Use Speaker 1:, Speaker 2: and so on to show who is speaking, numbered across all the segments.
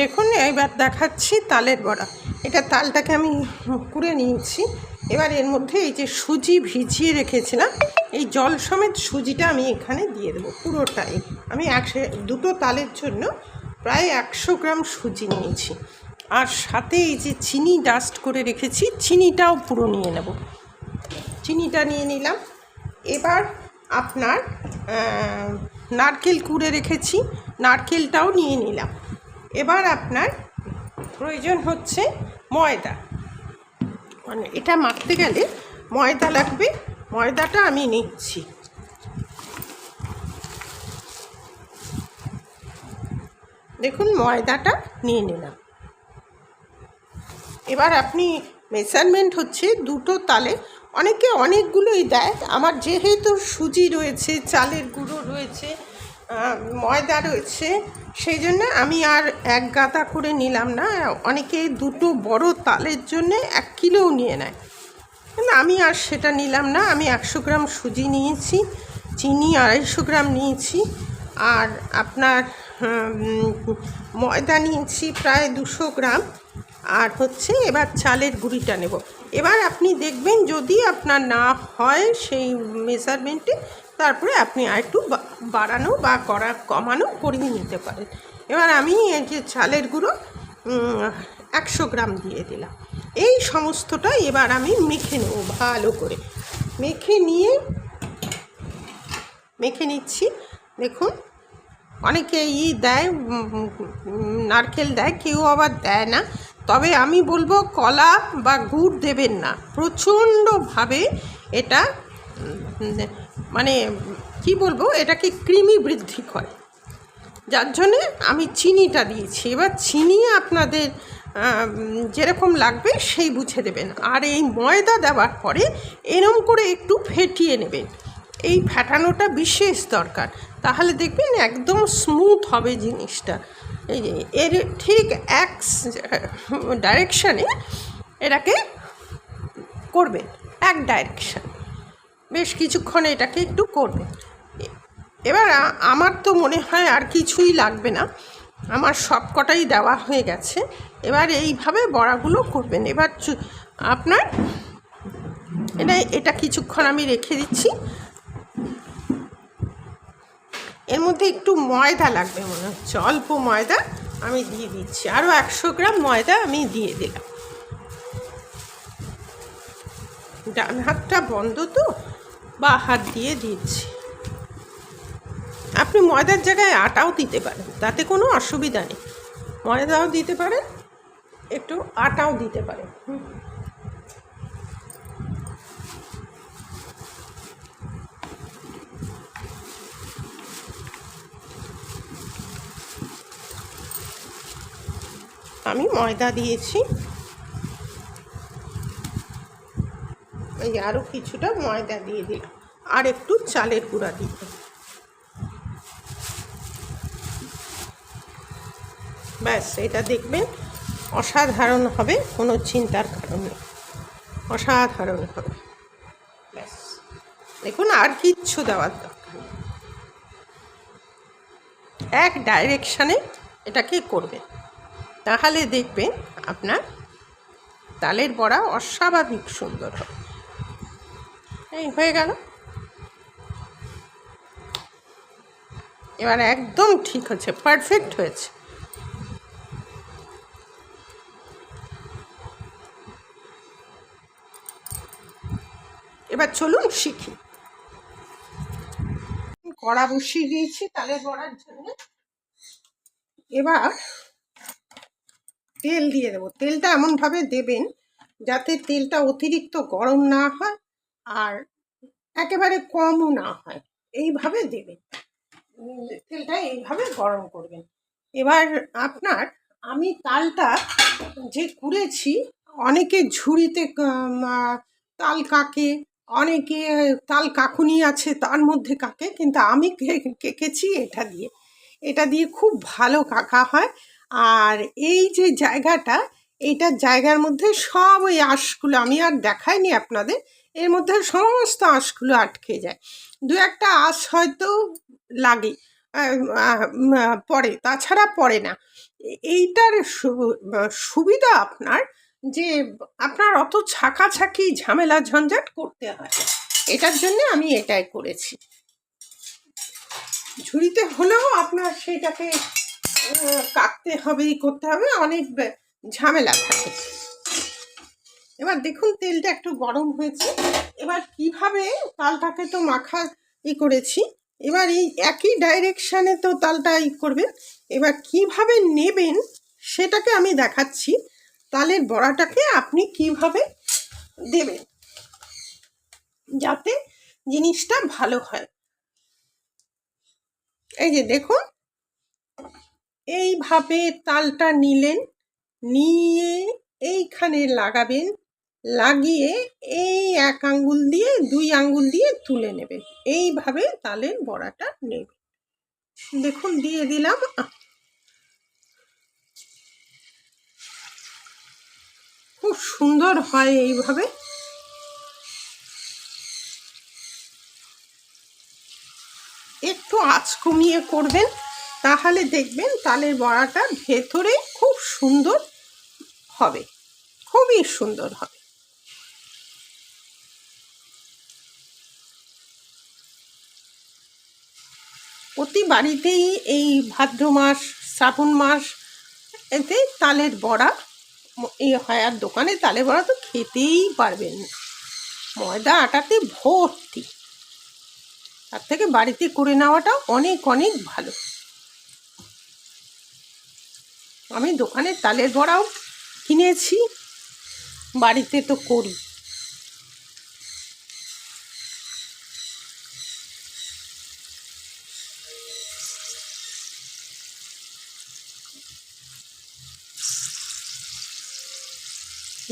Speaker 1: দেখুন এবার দেখাচ্ছি তালের বড়া। এটা তালটাকে আমি কুড়ে নিয়েছি। এবার এর মধ্যে এই যে সুজি ভিজিয়ে রেখেছিলাম, এই জল সমেত সুজিটা আমি এখানে দিয়ে দেবো পুরোটাই। আমি দুটো তালের জন্য প্রায় 100 গ্রাম সুজি নিয়েছি। আর সাথে এই যে চিনি ডাস্ট করে রেখেছি, চিনিটাও পুরো নিয়ে নেব। চিনিটা নিয়ে নিলাম। এবার আপনার নারকেল কুড়ে রেখেছি, নারকেলটাও নিয়ে নিলাম। এবার আপনার প্রয়োজন হচ্ছে ময়দা, মানে এটা মাখতে গেলে ময়দা লাগবে। ময়দাটা আমি নিচ্ছি। দেখুন ময়দাটা নিয়ে নিলাম। এবার আপনি মেজারমেন্ট হচ্ছে দুটো তালে, অনেকে অনেকগুলোই দেয়। আমার যেহেতু সুজি রয়েছে, চালের গুঁড়ো রয়েছে, ময়দা রয়েছে, সেই জন্য আমি আর 1 গাদা করে নিলাম না। অনেকে দুটো বড় তালের জন্যে 1 কিলোও নিয়ে নেয়, কিন্তু আমি আর সেটা নিলাম না। আমি 100 গ্রাম সুজি নিয়েছি, চিনি 250 গ্রাম নিয়েছি, আর আপনার ময়দা নিয়েছি প্রায় 200 গ্রাম, আর হচ্ছে এবার চালের গুঁড়িটা নেব। এবার আপনি দেখবেন যদি আপনার না হয় সেই মেজারমেন্টে, তারপরে আপনি আর একটু বাড়ানো বা কমানো করিয়ে নিতে পারেন। এবার আমি এই যে চালের গুঁড়ো 100 গ্রাম দিয়ে দিলাম। এই সমস্তটা এবার আমি মেখে নেব ভালো করে। মেখে নিচ্ছি। দেখুন অনেকে দেয়, নারকেল দেয়, কেউ আবার দেয় না। তবে আমি বলবো কলা বা গুড় দেবেন না। প্রচণ্ডভাবে এটা মানে কি বলবো, এটাকে কৃমি বৃদ্ধি করে, যার জন্যে আমি চিনিটা দিয়েছি। এবার চিনি আপনাদের যেরকম লাগবে সেই বুঝে দেবেন। আর এই ময়দা দেওয়ার পরে এরম করে একটু ফেটিয়ে নেবেন। এই ফেটানোটা বিশেষ দরকার, তাহলে দেখবেন একদম স্মুথ হবে জিনিসটা। এই যে এর ঠিক এক ডাইরেকশানে এটাকে করবেন, এক ডাইরেকশান, বেশ কিছুক্ষণ এটাকে একটু করবেন। এবার আমার তো মনে হয় আর কিছুই লাগবে না, আমার সব কটাই দেওয়া হয়ে গেছে। এবার এইভাবে বড়াগুলো করবেন। এবার আপনার এটা কিছুক্ষণ আমি রেখে দিচ্ছি। এর মধ্যে একটু ময়দা লাগবে মনে হচ্ছে, অল্প ময়দা আমি দিয়ে দিচ্ছি। আরও 100 গ্রাম ময়দা আমি দিয়ে দিলাম। ডান হাতটা বন্ধ তো, বা হাত দিয়ে দিচ্ছি। আপনি ময়দার জায়গায় আটাও দিতে পারেন, তাতে কোনো অসুবিধা নেই। ময়দাও দিতে পারেন, একটু আটাও দিতে পারেন। আমি ময়দা দিয়েছি, এই আরও কিছুটা ময়দা দিয়ে দিলাম, আর একটু চালের গুঁড়া দিই। ব্যাস, এটা দেখবেন অসাধারণ হবে, কোনো চিন্তার কারণ নেই, অসাধারণ হবে। ব্যাস দেখুন, আর কিচ্ছু দেওয়ার দরকার নেই, এক ডাইরেকশানে এটাকে করবেন, তাহলে দেখবেন আপনার তালের বড়া অস্বাভাবিক সুন্দর হবে। এই হয়ে গেল। এবার একদম ঠিক হচ্ছে, পারফেক্ট হয়েছে। এবার চলুন শিখি। কড়া বসিয়ে দিয়েছি তালের বড়ার জন্য। এবার তেল দিয়ে দেবো। তেলটা এমনভাবে দেবেন যাতে তেলটা অতিরিক্ত গরম না হয় আর একেবারে কমও না হয়, এইভাবে দেবেন। তেলটা এইভাবে গরম করবেন। এবার আপনার আমি তালটা যে কুড়েছি, অনেকে ঝুড়িতে তাল কাকে, অনেকে তাল কাকুনি আছে তার মধ্যে কাকে, কিন্তু আমি কেকেছি এটা দিয়ে খুব ভালো কাকা হয়। আর এই যে জায়গাটা, এইটার জায়গার মধ্যে সব ওই আঁশগুলো, আমি আর দেখাইনি আপনাদের, এর মধ্যে সমস্ত আঁশগুলো আটকে যায়। দু একটা আঁশ হয়তো লাগে, পড়ে, তাছাড়া পড়ে না। এইটার সুবিধা আপনার যে আপনার অত ছাকাছাকি ঝামেলা ঝঞ্ঝাট করতে হয়, এটার জন্যে আমি এটাই করেছি। ঝুড়িতে হলেও আপনার সেটাকে কাটতে হবে, করতে হবে, অনেক ঝামেলা থাকে। এবার দেখুন তেলটা একটু গরম হয়েছে। এবার কিভাবে তালটাকে তো মাখা করেছি, এবার এই একই ডাইরেকশানে তো তালটা করবেন। এবার কিভাবে নেবেন সেটাকে আমি দেখাচ্ছি। তালের বড়াটাকে আপনি কিভাবে দেবেন যাতে জিনিসটা ভালো হয়। এই যে দেখুন, এইভাবে তালটা নিলেন, নিয়ে এইখানে লাগাবেন, লাগিয়ে এই 1 আঙ্গুল দিয়ে 2 আঙ্গুল দিয়ে তুলে নেবেন। এইভাবে তালের বড়াটা নেবেন। দেখুন দিয়ে দিলাম। খুব সুন্দর হয় এইভাবে। একটু আঁচ কমিয়ে করবেন, তাহলে দেখবেন তালের বড়াটা ভেতরে খুব সুন্দর হবে, খুবই সুন্দর হবে। প্রতি বাড়িতেই এই ভাদ্র মাস, শ্রাবণ মাস এতে তালের বড়া হয়। আর দোকানে তালের বড়া তো খেতেই পারবেন না, ময়দা আটাতে ভর্তি। তার থেকে বাড়িতে করে নেওয়াটা অনেক অনেক ভালো। আমি দোকানের তালের বড়াও কিনেছি, বাড়িতে তো করি।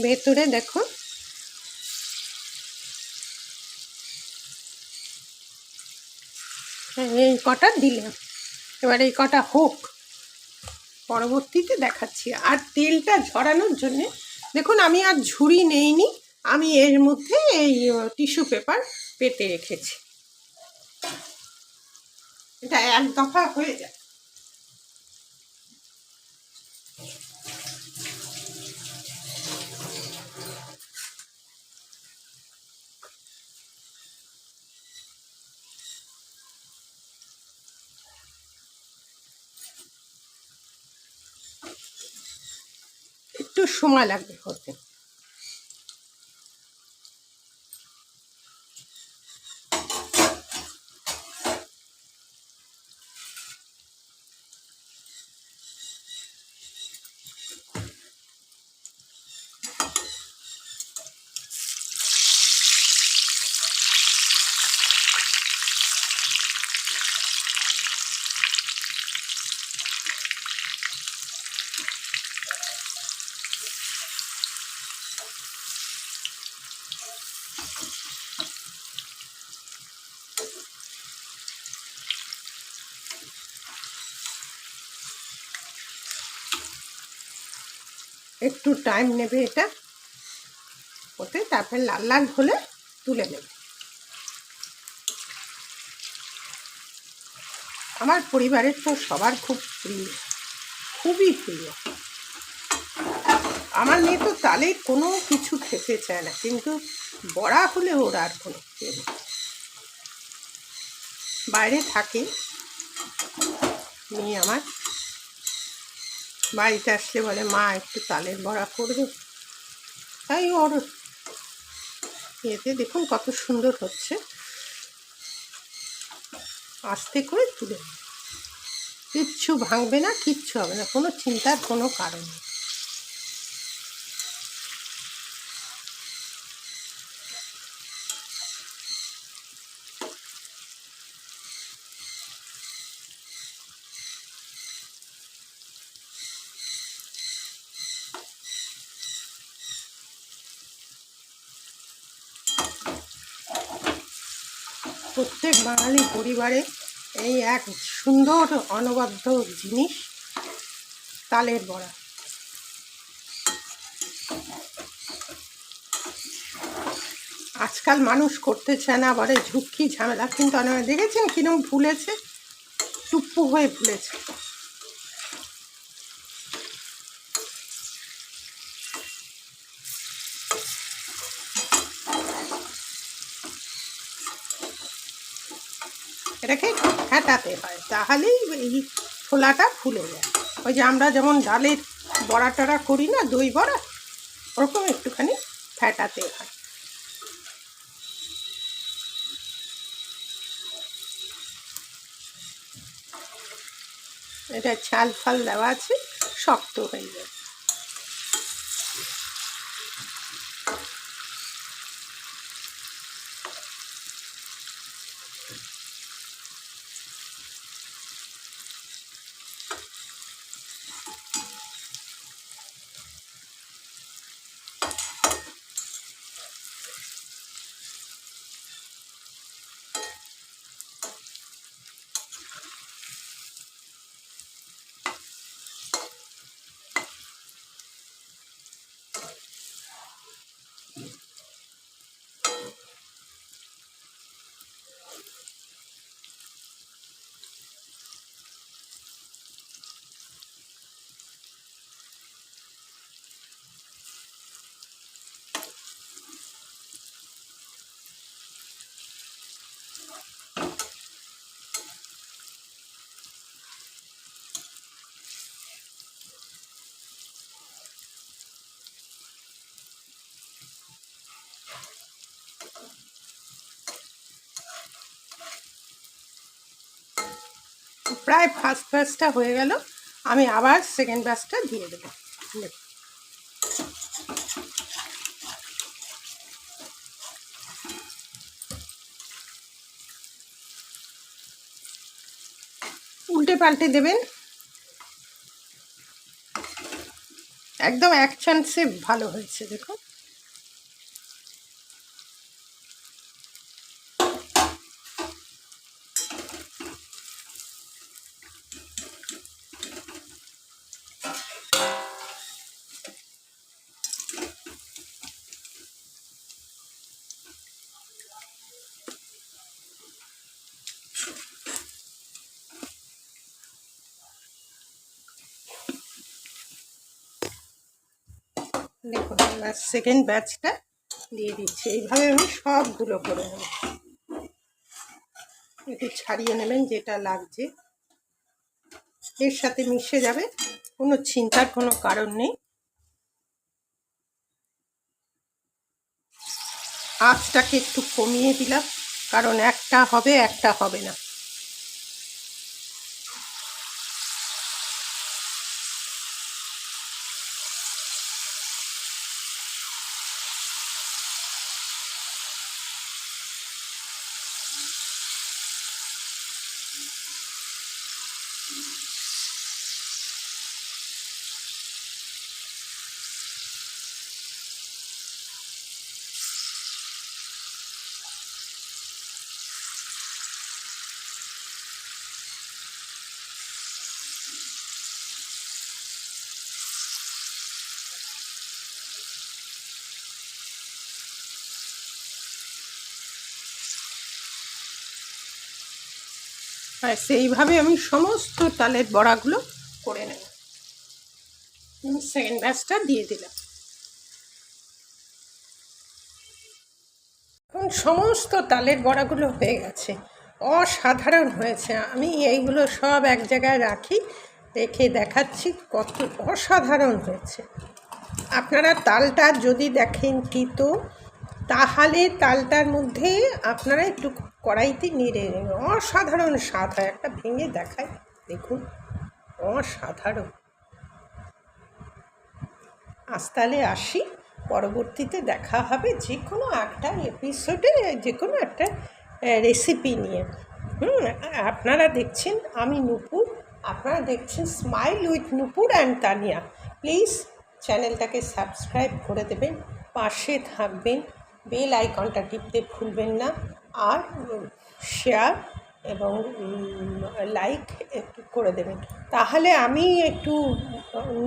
Speaker 1: ভেতরে দেখুন এই কটা দিলাম, এবার এই কটা হোক, পরবর্তীতে দেখাচ্ছি। আর তেলটা ঝরানোর জন্যে দেখুন আমি আর ঝুড়ি নেইনি, আমি এর মধ্যে এই টিস্যু পেপার পেতে রেখেছি। এটা এক দফা হয়ে যায়। একটু সময় লাগবে হতে। একটু টাইম নেবে এটা হতে, তারপরে লাল লাল হলে তুলে নেবে। আমার পরিবারের তো সবার খুব প্রিয়, খুবই প্রিয়। আমার মেয়ে তো তালের কোনো কিছু খেতে চায় না, কিন্তু বড়া হলে ওর আর কোনো খেয়ে। বাইরে থাকে মেয়ে আমার, বাড়িতে আসলে বলে মা একটু তালের বড়া করবে, তাই ওর এতে দেখুন কত সুন্দর হচ্ছে। আস্তে করে তুলে, কিচ্ছু ভাঙবে না, কিচ্ছু হবে না, কোনো চিন্তার কোনো কারণ নেই। প্রত্যেক বাঙালি পরিবারে এই এক সুন্দর অনবদ্য জিনিস তালের বড়া। আজকাল মানুষ করতে চায় না, বলে ঝুঁকি ঝামেলা, কিন্তু দেখেছেন কিরম ফুলেছে। টুপ্পু হয়ে ফুলেছে। এটাকে ফেটাতে হয়, তাহলেই এই ছোলাটা ফুলে যায়। ওই যে আমরা যেমন ডালের বড়া টড়া করি না, দই বড়া, ওরকম একটুখানি ফেটাতে হয়। এটা ছাল ফাল দেওয়া আছে, শক্ত হয়ে যায়। প্রায় ফার্স্ট ব্যাচটা হয়ে গেল, আমি আবার সেকেন্ড ব্যাচটা দিয়ে দেবো। উল্টে পাল্টে দেবেন, একদম এক চান্সে ভালো হয়েছে দেখুন। দেখুন এবার সেকেন্ড ব্যাচটা দিয়ে দিচ্ছি। এইভাবে আমি সবগুলো করে নেব। একটু ছাড়িয়ে নেবেন, যেটা লাগছে এর সাথে মিশে যাবে, কোনো চিন্তার কোনো কারণ নেই। আঁচটাকে একটু কমিয়ে দিলাম, কারণ একটা হবে একটা হবে না। আর সেইভাবে আমি সমস্ত তালের বড়াগুলো করে নেব। সেকেন্ড ব্যাচটা দিয়ে দিলাম। এখন সমস্ত তালের বড়াগুলো হয়ে গেছে, অসাধারণ হয়েছে। আমি এইগুলো সব এক জায়গায় রাখি, রেখে দেখাচ্ছি কত অসাধারণ হয়েছে। আপনারা তালটা যদি দেখেন তো তাহলে তালটার মধ্যে আপনারা একটু কড়াইতে নেড়ে নেবেন, অসাধারণ স্বাদ হয়। একটা ভেঙে দেখায়, দেখুন অসাধারণ। আজ তাহলে আসি, পরবর্তীতে দেখা হবে যে কোনো একটা এপিসোডে, যে কোনো একটা রেসিপি নিয়ে। আপনারা দেখছেন আমি নূপুর, আপনারা দেখছেন smile with Nupur and Tania. Please চ্যানেলটাকে সাবস্ক্রাইব করে দেবেন, পাশে থাকবেন, বেল আইকনটা টিপতে ভুলবেন না, আর শেয়ার এবং লাইক একটু করে দেবেন। তাহলে আমি একটু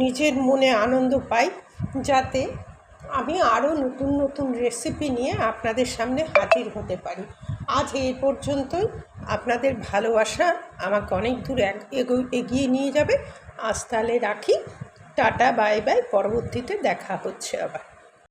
Speaker 1: নিজের মনে আনন্দ পাই, যাতে আমি আরও নতুন নতুন রেসিপি নিয়ে আপনাদের সামনে হাজির হতে পারি। আজ এই পর্যন্তই। আপনাদের ভালোবাসা আমাকে অনেক দূর এগিয়ে নিয়ে যাবে। আজ তাহলে রাখি, টাটা বাই বাই, পরবর্তীতে দেখা হচ্ছে আবার।